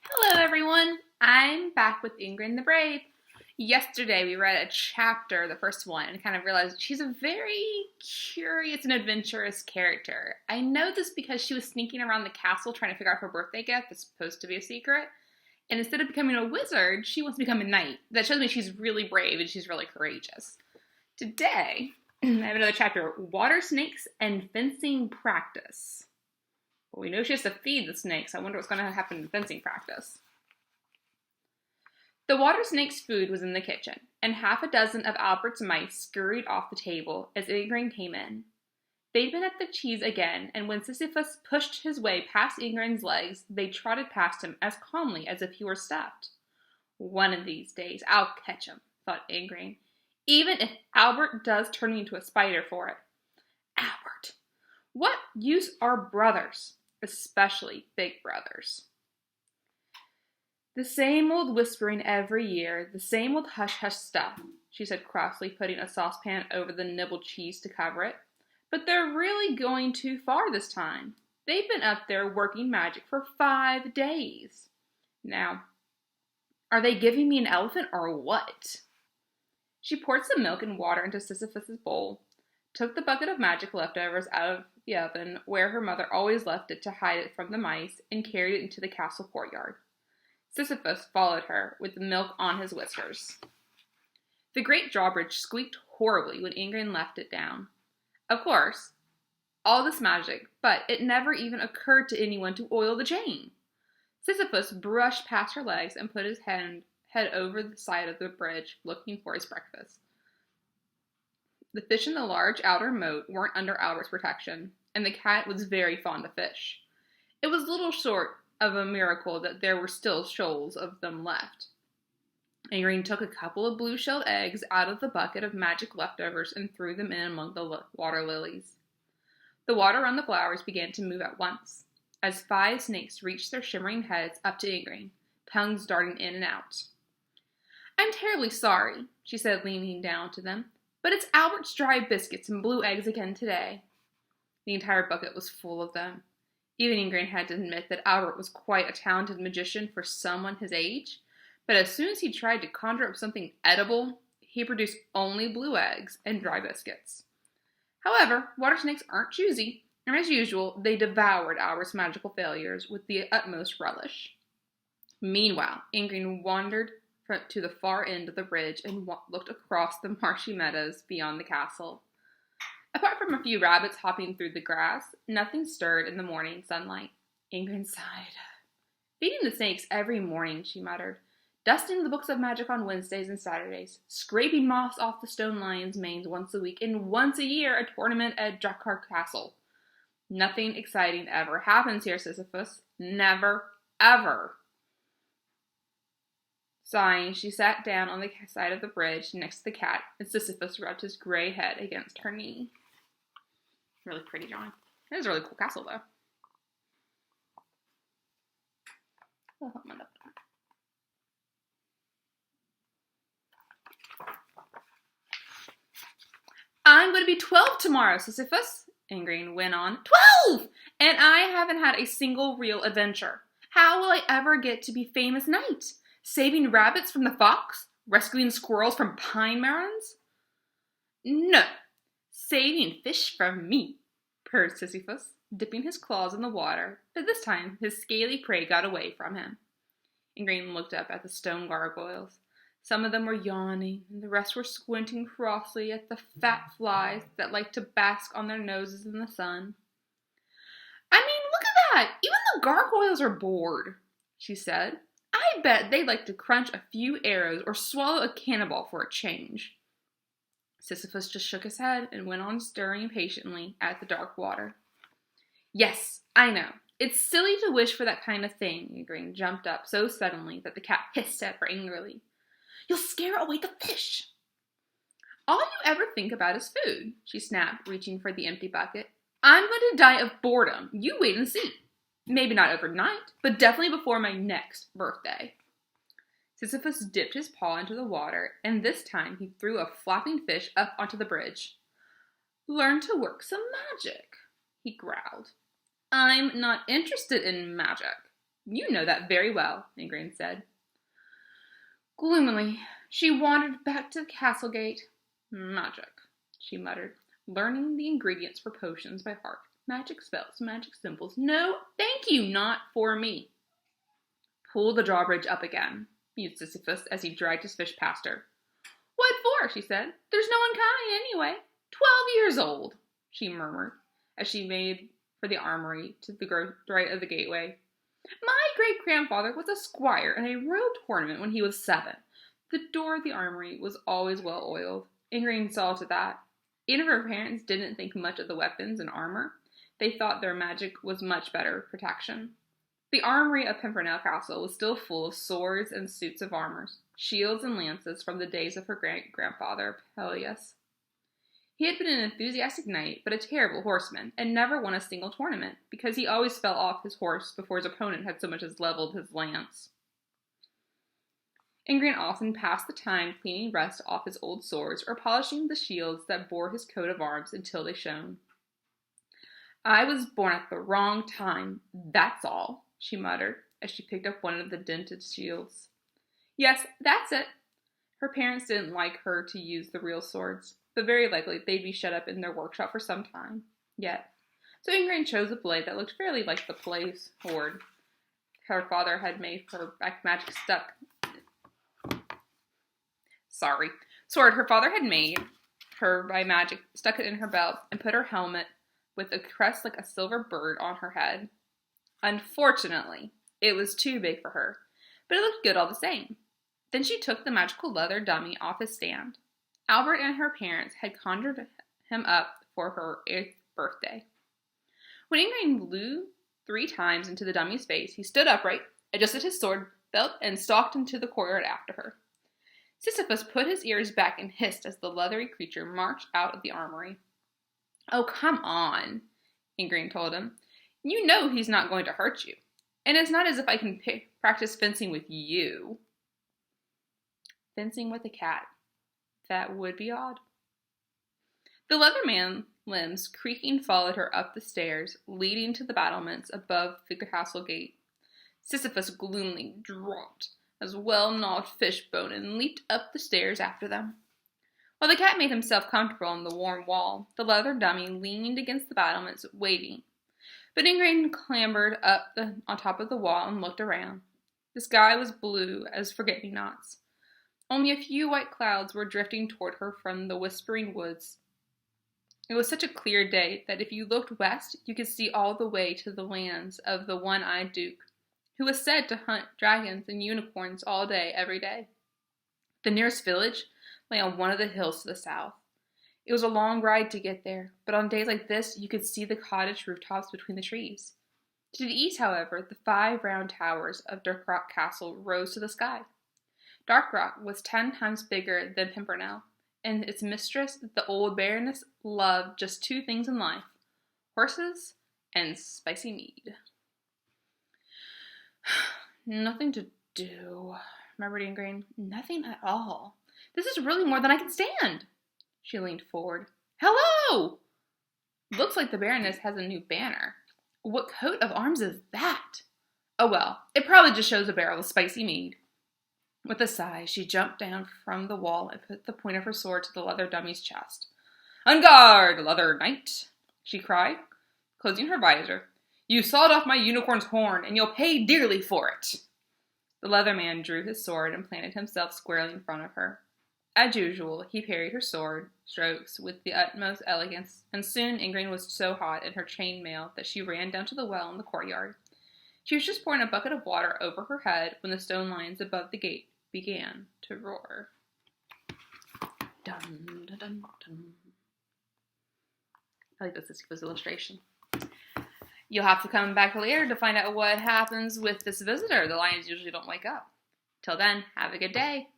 Hello everyone, I'm back with Igraine the Brave. Yesterday we read a chapter, the first one, and kind of realized she's a very curious and adventurous character. I know this because she was sneaking around the castle trying to figure out her birthday gift that's supposed to be a secret, and instead of becoming a wizard, she wants to become a knight. That shows me she's really brave and she's really courageous. Today, I have another chapter, Water Snakes and Fencing Practice. Well, we know she has to feed the snakes. I wonder what's going to happen in fencing practice. The water snake's food was in the kitchen, and half a dozen of Albert's mice scurried off the table as Igraine came in. They'd been at the cheese again, and when Sisyphus pushed his way past Igraine's legs, they trotted past him as calmly as if he were stuffed. One of these days, I'll catch him, thought Igraine, even if Albert does turn me into a spider for it. Albert! What use are brothers? Especially big brothers. The same old whispering every year, the same old hush-hush stuff, she said crossly, putting a saucepan over the nibbled cheese to cover it. But they're really going too far this time. They've been up there working magic for 5 days. Now, are they giving me an elephant or what? She poured some milk and water into Sisyphus's bowl, took the bucket of magic leftovers out of the oven, where her mother always left it to hide it from the mice, and carried it into the castle courtyard. Sisyphus followed her, with the milk on his whiskers. The great drawbridge squeaked horribly when Igraine left it down. Of course, all this magic, but it never even occurred to anyone to oil the chain. Sisyphus brushed past her legs and put his head over the side of the bridge, looking for his breakfast. The fish in the large outer moat weren't under Albert's protection, and the cat was very fond of fish. It was little short of a miracle that there were still shoals of them left. Igraine took a couple of blue-shelled eggs out of the bucket of magic leftovers and threw them in among the water lilies. The water on the flowers began to move at once, as 5 snakes reached their shimmering heads up to Igraine, tongues darting in and out. "I'm terribly sorry," she said, leaning down to them, "but it's Albert's dry biscuits and blue eggs again today." The entire bucket was full of them. Even Igraine had to admit that Albert was quite a talented magician for someone his age, but as soon as he tried to conjure up something edible, he produced only blue eggs and dry biscuits. However, water snakes aren't choosy, and as usual, they devoured Albert's magical failures with the utmost relish. Meanwhile, Igraine wandered to the far end of the bridge and looked across the marshy meadows beyond the castle. Apart from a few rabbits hopping through the grass, nothing stirred in the morning sunlight. Igraine sighed. "Feeding the snakes every morning," she muttered, "dusting the books of magic on Wednesdays and Saturdays, scraping moss off the stone lions' manes once a week, and once a year a tournament at Drakkar Castle. Nothing exciting ever happens here, Sisyphus. Never, ever." Sighing, she sat down on the side of the bridge next to the cat, and Sisyphus rubbed his gray head against her knee. Really pretty drawing. It is a really cool castle, though. "I'm going to be 12 tomorrow, Sisyphus," Igraine went on. 12! And I haven't had a single real adventure. How will I ever get to be famous knight? Saving rabbits from the fox? Rescuing squirrels from pine barrens? No, saving fish from me, purred Sisyphus, dipping his claws in the water, but this time his scaly prey got away from him. Igraine looked up at the stone gargoyles. Some of them were yawning, and the rest were squinting crossly at the fat flies that liked to bask on their noses in the sun. "I mean, look at that! Even the gargoyles are bored," she said. "I bet they'd like to crunch a few arrows or swallow a cannonball for a change." Sisyphus just shook his head and went on stirring patiently at the dark water. "Yes, I know. It's silly to wish for that kind of thing." Igraine jumped up so suddenly that the cat hissed at her angrily. "You'll scare away the fish." "All you ever think about is food," she snapped, reaching for the empty bucket. "I'm going to die of boredom. You wait and see. Maybe not overnight, but definitely before my next birthday." Sisyphus dipped his paw into the water, and this time he threw a flapping fish up onto the bridge. "Learn to work some magic," he growled. "I'm not interested in magic," You know that very well, Igraine said. Gloomily, she wandered back to the castle gate. Magic, she muttered, learning the ingredients for potions by heart. Magic spells, magic symbols. No, thank you, not for me. Pull the drawbridge up again, mused Sisyphus as he dragged his fish past her. What for? She said. There's no one coming anyway. 12 years old, she murmured as she made for the armory to the right of the gateway. My great-grandfather was a squire in a royal tournament when he was 7. The door of the armory was always well oiled. Igraine saw to that. Even if her parents didn't think much of the weapons and armor, they thought their magic was much better protection. The armory of Pimpernel Castle was still full of swords and suits of armor, shields and lances from the days of her great-grandfather, Peleus. He had been an enthusiastic knight, but a terrible horseman, and never won a single tournament, because he always fell off his horse before his opponent had so much as leveled his lance. Igraine often passed the time cleaning rust off his old swords or polishing the shields that bore his coat of arms until they shone. I was born at the wrong time, that's all, she muttered, as she picked up one of the dented shields. Yes, that's it. Her parents didn't like her to use the real swords, but very likely they'd be shut up in their workshop for some time yet. So Igraine chose a blade that looked fairly like the play sword her father had made for her magic sword her father had made her by magic, stuck it in her belt, and put her helmet with a crest like a silver bird on her head. Unfortunately, it was too big for her, but it looked good all the same. Then she took the magical leather dummy off his stand. Albert and her parents had conjured him up for her 8th birthday. When Igraine blew 3 times into the dummy's face, he stood upright, adjusted his sword belt, and stalked into the courtyard after her. Sisyphus put his ears back and hissed as the leathery creature marched out of the armory. Oh, come on, Igraine told him. You know he's not going to hurt you, and it's not as if I can practice fencing with you. Fencing with a cat. That would be odd. The leather limbs creaking followed her up the stairs, leading to the battlements above the castle gate. Sisyphus gloomily dropped as well-gnawed fishbone and leaped up the stairs after them. While the cat made himself comfortable on the warm wall, the leather dummy leaned against the battlements, waiting. But Igraine clambered up on top of the wall and looked around. The sky was blue as forget-me-nots. Only a few white clouds were drifting toward her from the whispering woods. It was such a clear day that if you looked west, you could see all the way to the lands of the one-eyed duke, who was said to hunt dragons and unicorns all day, every day. The nearest village lay on one of the hills to the south. It was a long ride to get there, but on days like this, you could see the cottage rooftops between the trees. To the east, however, the 5 round towers of Darkrock Castle rose to the sky. Darkrock was 10 times bigger than Pimpernel, and its mistress, the old baroness, loved just 2 things in life: horses and spicy mead. Nothing to do, murmured Igraine. Nothing at all. This is really more than I can stand. She leaned forward. Hello! Looks like the Baroness has a new banner. What coat of arms is that? Oh well, it probably just shows a barrel of spicy mead. With a sigh, she jumped down from the wall and put the point of her sword to the leather dummy's chest. On guard, leather knight, she cried, closing her visor. You sawed off my unicorn's horn, and you'll pay dearly for it. The leather man drew his sword and planted himself squarely in front of her. As usual, he parried her sword strokes with the utmost elegance, and soon Igraine was so hot in her chain mail that she ran down to the well in the courtyard. She was just pouring a bucket of water over her head when the stone lions above the gate began to roar. Dun, dun, dun, dun. I like this Sisyphus illustration. You'll have to come back later to find out what happens with this visitor. The lions usually don't wake up. Till then, have a good day.